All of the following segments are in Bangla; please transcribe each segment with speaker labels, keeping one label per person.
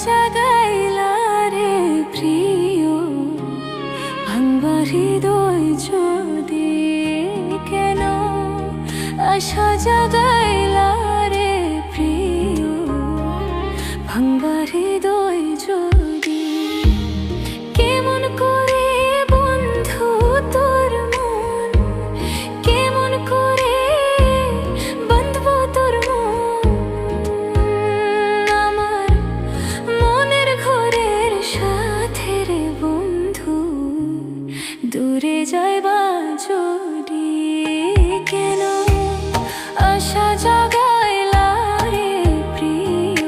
Speaker 1: জাগাইলা রে প্রিয়, ভাঙবা হৃদয় যদি কেন আশা জাগাইলা রে প্রিয়, ভাঙবা হৃদয় যদি। কেমন করে বন্ধু তোর মন, কেমন করে বাঁধবো তোর মন, আমার মনের ঘরের সাথে রে বন্ধু, দূরে যাইবা যদি কেন আশা জাগাইলা রে প্রিয়,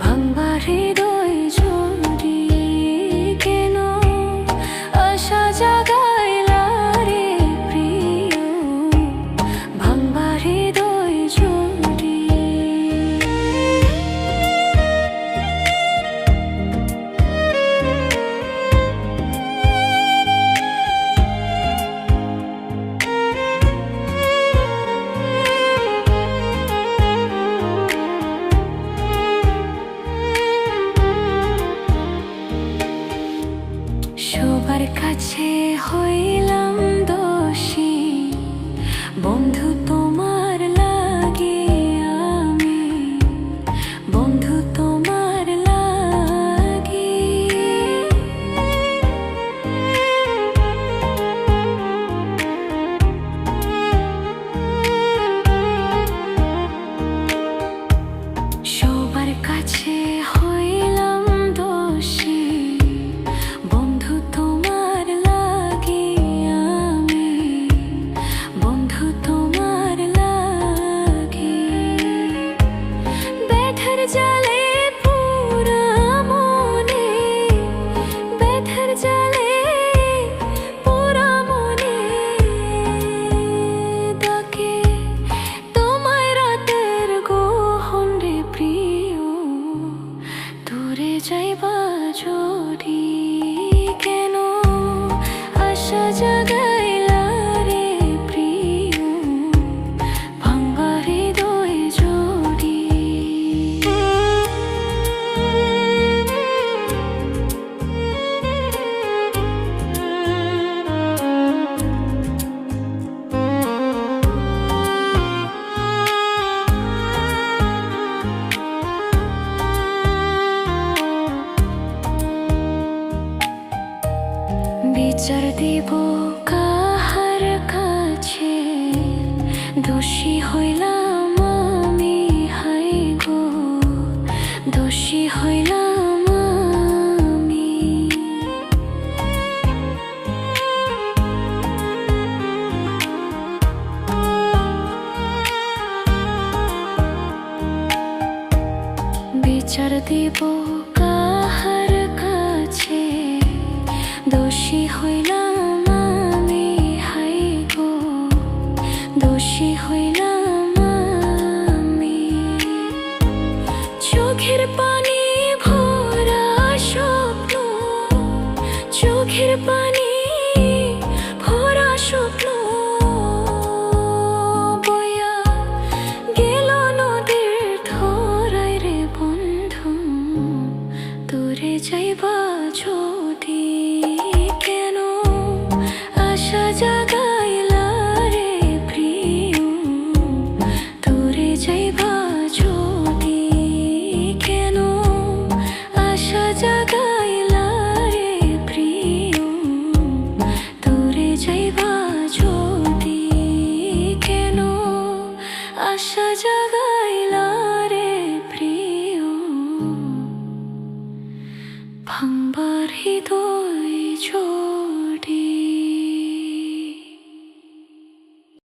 Speaker 1: ভাঙবা হৃদয় যদি কেন আশা জাগাইলা রে প্রিয়, ভাঙবা হৃদয় যদি। সবার কাছে হইলাম দোষী বন্ধু তোমার লাগে আমি, বন্ধু তোমার লাগে। সবার কাছে হইলাম দোষী বন্ধু তোমার লাগে আমি, বন্ধু তোমার লাগে। ব্যথার জালে পুরা মনে, ব্যথার জালে পুরা মনে ডাকে তোমায় রাতের গোহন রে প্রিয়, দূরে যাইবা যদি কেন আশা জাগাইলা রে প্রিয়, ভাঙবা হৃদয় যদি। বিচার দিব কাহার কাছে, দোষী হইলাম আমি হাই গো, দোষী হইলাম আমি। বিচার দিব কাহার কাছে, দোষী হইলাম আমি হাই গো, দোষী হইলাম।